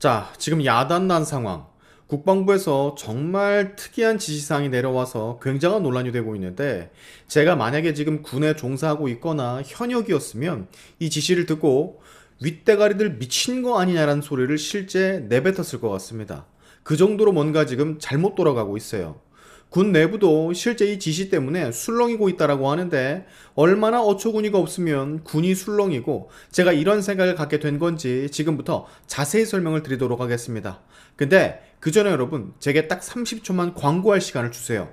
자, 지금 야단 난 상황. 국방부에서 정말 특이한 지시사항이 내려와서 굉장한 논란이 되고 있는데, 제가 만약에 지금 군에 종사하고 있거나 현역이었으면 이 지시를 듣고 윗대가리들 미친 거 아니냐라는 소리를 실제 내뱉었을 것 같습니다. 그 정도로 뭔가 지금 잘못 돌아가고 있어요. 군 내부도 실제 이 지시 때문에 술렁이고 있다라고 하는데, 얼마나 어처구니가 없으면 군이 술렁이고 제가 이런 생각을 갖게 된 건지 지금부터 자세히 설명을 드리도록 하겠습니다. 근데 그 전에 여러분, 제게 딱 30초만 광고할 시간을 주세요.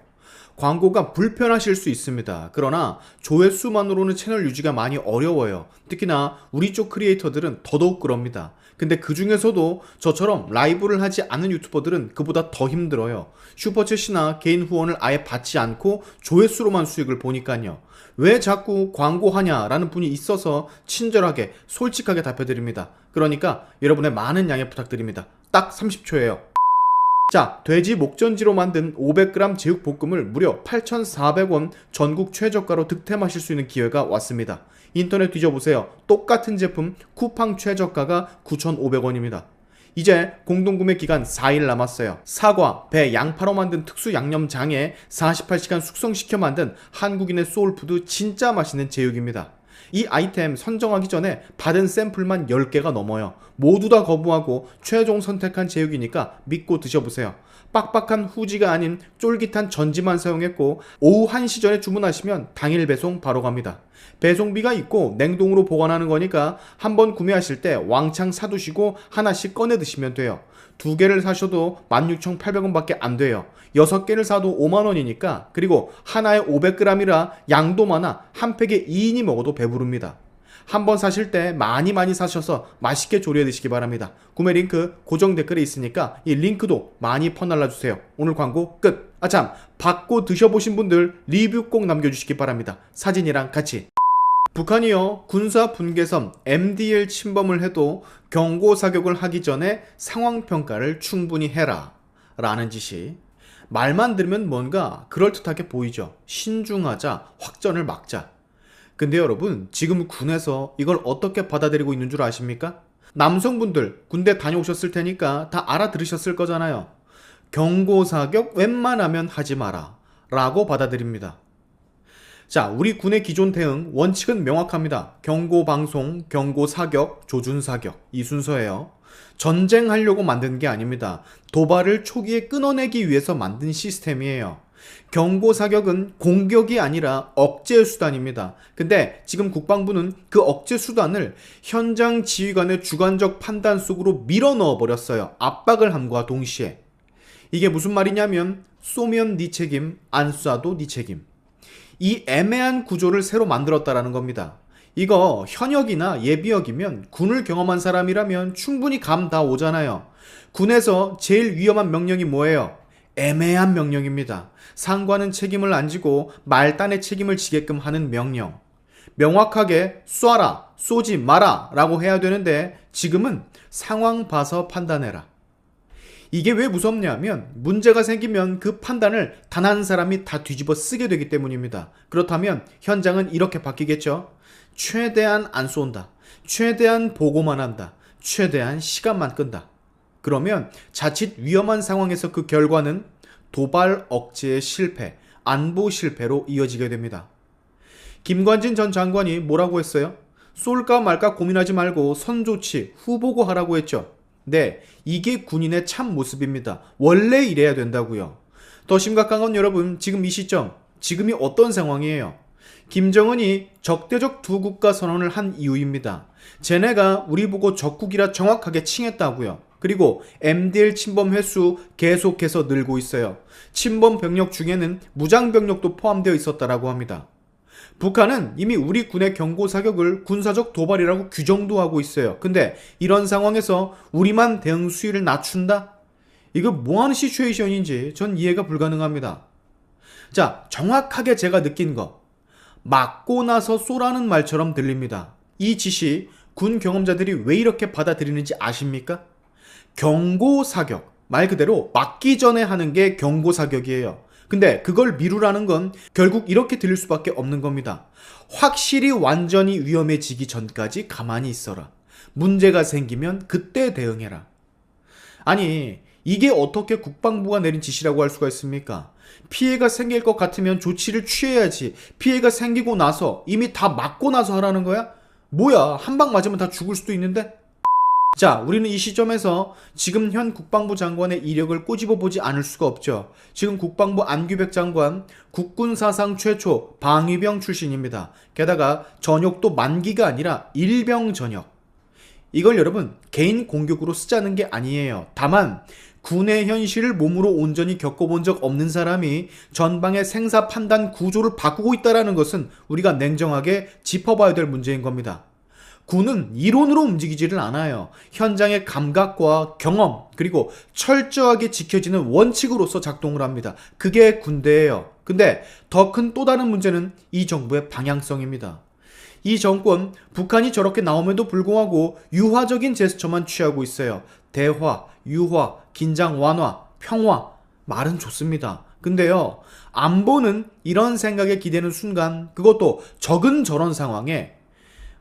광고가 불편하실 수 있습니다. 그러나 조회수만으로는 채널 유지가 많이 어려워요. 특히나 우리 쪽 크리에이터들은 더더욱 그럽니다. 근데 그 중에서도 저처럼 라이브를 하지 않은 유튜버들은 그보다 더 힘들어요. 슈퍼챗이나 개인 후원을 아예 받지 않고 조회수로만 수익을 보니까요. 왜 자꾸 광고하냐라는 분이 있어서 친절하게 솔직하게 답해드립니다. 그러니까 여러분의 많은 양해 부탁드립니다. 딱 30초예요. 자, 돼지 목전지로 만든 500g 제육볶음을 무려 8,400원 전국 최저가로 득템하실 수 있는 기회가 왔습니다. 인터넷 뒤져보세요. 똑같은 제품 쿠팡 최저가가 9,500원입니다. 이제 공동구매 기간 4일 남았어요. 사과, 배, 양파로 만든 특수 양념장에 48시간 숙성시켜 만든 한국인의 소울푸드 진짜 맛있는 제육입니다. 이 아이템 선정하기 전에 받은 샘플만 10개가 넘어요. 모두 다 거부하고 최종 선택한 제육이니까 믿고 드셔보세요. 빡빡한 후지가 아닌 쫄깃한 전지만 사용했고, 오후 1시 전에 주문하시면 당일 배송 바로 갑니다. 배송비가 있고 냉동으로 보관하는 거니까 한번 구매하실 때 왕창 사두시고 하나씩 꺼내 드시면 돼요. 2개를 사셔도 16,800원 밖에 안 돼요. 6개를 사도 5만원이니까, 그리고 하나에 500g이라 양도 많아 한 팩에 2인이 먹어도 배부릅니다. 한번 사실 때 많이 사셔서 맛있게 조리해 드시기 바랍니다. 구매 링크 고정 댓글에 있으니까 이 링크도 많이 퍼날라주세요. 오늘 광고 끝! 아참, 받고 드셔보신 분들 리뷰 꼭 남겨주시기 바랍니다. 사진이랑 같이. 북한이요, 군사 분계선 MDL 침범을 해도 경고 사격을 하기 전에 상황평가를 충분히 해라 라는 지시. 말만 들으면 뭔가 그럴듯하게 보이죠. 신중하자, 확전을 막자. 근데 여러분, 지금 군에서 이걸 어떻게 받아들이고 있는 줄 아십니까? 남성분들 군대 다녀오셨을 테니까 다 알아들으셨을 거잖아요. 경고 사격 웬만하면 하지 마라 라고 받아들입니다. 자, 우리 군의 기존 대응 원칙은 명확합니다. 경고 방송, 경고 사격, 조준 사격, 이 순서예요. 전쟁하려고 만든 게 아닙니다. 도발을 초기에 끊어내기 위해서 만든 시스템이에요. 경고 사격은 공격이 아니라 억제 수단입니다. 근데 지금 국방부는 그 억제 수단을 현장 지휘관의 주관적 판단 속으로 밀어 넣어 버렸어요. 압박을 함과 동시에. 이게 무슨 말이냐면, 쏘면 네 책임, 안 쏴도 네 책임. 이 애매한 구조를 새로 만들었다라는 겁니다. 이거 현역이나 예비역이면, 군을 경험한 사람이라면 충분히 감 다 오잖아요. 군에서 제일 위험한 명령이 뭐예요? 애매한 명령입니다. 상관은 책임을 안 지고 말단의 책임을 지게끔 하는 명령. 명확하게 쏴라, 쏘지 마라 라고 해야 되는데, 지금은 상황 봐서 판단해라. 이게 왜 무섭냐면, 문제가 생기면 그 판단을 단 한 사람이 다 뒤집어 쓰게 되기 때문입니다. 그렇다면 현장은 이렇게 바뀌겠죠. 최대한 안 쏜다, 최대한 보고만 한다, 최대한 시간만 끈다. 그러면 자칫 위험한 상황에서 그 결과는 도발 억제의 실패, 안보 실패로 이어지게 됩니다. 김관진 전 장관이 뭐라고 했어요? 쏠까 말까 고민하지 말고 선조치, 후보고 하라고 했죠. 네, 이게 군인의 참 모습입니다. 원래 이래야 된다고요. 더 심각한 건 여러분, 지금 이 시점, 지금이 어떤 상황이에요? 김정은이 적대적 두 국가 선언을 한 이유입니다. 쟤네가 우리 보고 적국이라 정확하게 칭했다고요. 그리고 MDL 침범 횟수 계속해서 늘고 있어요. 침범 병력 중에는 무장 병력도 포함되어 있었다라고 합니다. 북한은 이미 우리 군의 경고 사격을 군사적 도발이라고 규정도 하고 있어요. 근데 이런 상황에서 우리만 대응 수위를 낮춘다? 이거 뭐하는 시츄에이션인지 전 이해가 불가능합니다. 자, 정확하게 제가 느낀 거, 맞고 나서 쏘라는 말처럼 들립니다. 이 지시 군 경험자들이 왜 이렇게 받아들이는지 아십니까? 경고 사격, 말 그대로 맞기 전에 하는 게 경고 사격이에요. 근데 그걸 미루라는 건 결국 이렇게 들릴 수밖에 없는 겁니다. 확실히 완전히 위험해지기 전까지 가만히 있어라. 문제가 생기면 그때 대응해라. 아니, 이게 어떻게 국방부가 내린 지시라고 할 수가 있습니까? 피해가 생길 것 같으면 조치를 취해야지. 피해가 생기고 나서 이미 다 맞고 나서 하라는 거야? 뭐야, 한 방 맞으면 다 죽을 수도 있는데? 자, 우리는 이 시점에서 지금 현 국방부 장관의 이력을 꼬집어 보지 않을 수가 없죠. 지금 국방부 안규백 장관, 국군 사상 최초 방위병 출신입니다. 게다가 전역도 만기가 아니라 일병 전역. 이걸 여러분 개인 공격으로 쓰자는 게 아니에요. 다만 군의 현실을 몸으로 온전히 겪어본 적 없는 사람이 전방의 생사 판단 구조를 바꾸고 있다는 것은 우리가 냉정하게 짚어봐야 될 문제인 겁니다. 군은 이론으로 움직이지를 않아요. 현장의 감각과 경험, 그리고 철저하게 지켜지는 원칙으로서 작동을 합니다. 그게 군대예요. 근데 더 큰 또 다른 문제는 이 정부의 방향성입니다. 이 정권, 북한이 저렇게 나옴에도 불구하고 유화적인 제스처만 취하고 있어요. 대화, 유화, 긴장 완화, 평화. 말은 좋습니다. 근데요, 안보는 이런 생각에 기대는 순간, 그것도 적은 저런 상황에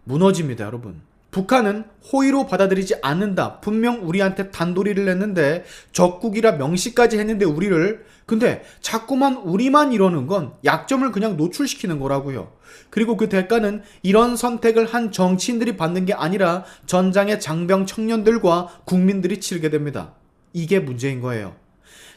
무너집니다, 여러분. 북한은 호의로 받아들이지 않는다. 분명 우리한테 단도리를 냈는데, 적국이라 명시까지 했는데 우리를. 근데 자꾸만 우리만 이러는 건 약점을 그냥 노출시키는 거라고요. 그리고 그 대가는 이런 선택을 한 정치인들이 받는 게 아니라 전장의 장병 청년들과 국민들이 치르게 됩니다. 이게 문제인 거예요.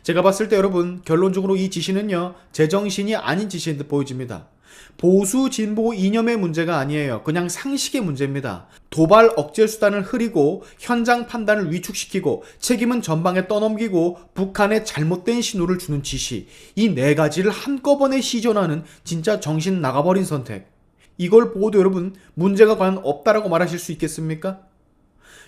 제가 봤을 때 여러분, 결론적으로 이 지시는요, 제정신이 아닌 지시인 듯 보여집니다. 보수 진보 이념의 문제가 아니에요. 그냥 상식의 문제입니다. 도발 억제 수단을 흐리고 현장 판단을 위축시키고 책임은 전방에 떠넘기고 북한에 잘못된 신호를 주는 지시. 이 네 가지를 한꺼번에 시전하는 진짜 정신 나가버린 선택. 이걸 보고도 여러분 문제가 과연 없다라고 말하실 수 있겠습니까?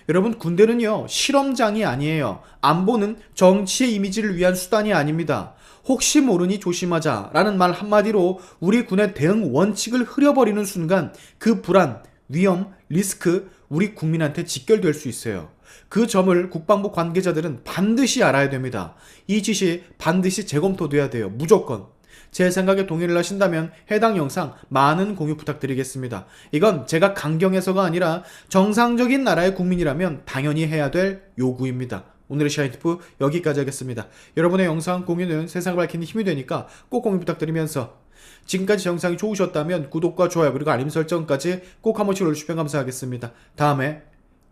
여러분, 군대는요, 실험장이 아니에요. 안보는 정치의 이미지를 위한 수단이 아닙니다. 혹시 모르니 조심하자 라는 말 한마디로 우리 군의 대응 원칙을 흐려버리는 순간 그 불안, 위험, 리스크 우리 국민한테 직결될 수 있어요. 그 점을 국방부 관계자들은 반드시 알아야 됩니다. 이 지시 반드시 재검토돼야 돼요. 무조건. 제 생각에 동의를 하신다면 해당 영상 많은 공유 부탁드리겠습니다. 이건 제가 강경해서가 아니라 정상적인 나라의 국민이라면 당연히 해야 될 요구입니다. 오늘의 샤인티프 여기까지 하겠습니다. 여러분의 영상 공유는 세상을 밝히는 힘이 되니까 꼭 공유 부탁드리면서 지금까지 영상이 좋으셨다면 구독과 좋아요 그리고 알림 설정까지 꼭 한 번씩 눌러주시면 감사하겠습니다. 다음에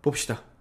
봅시다.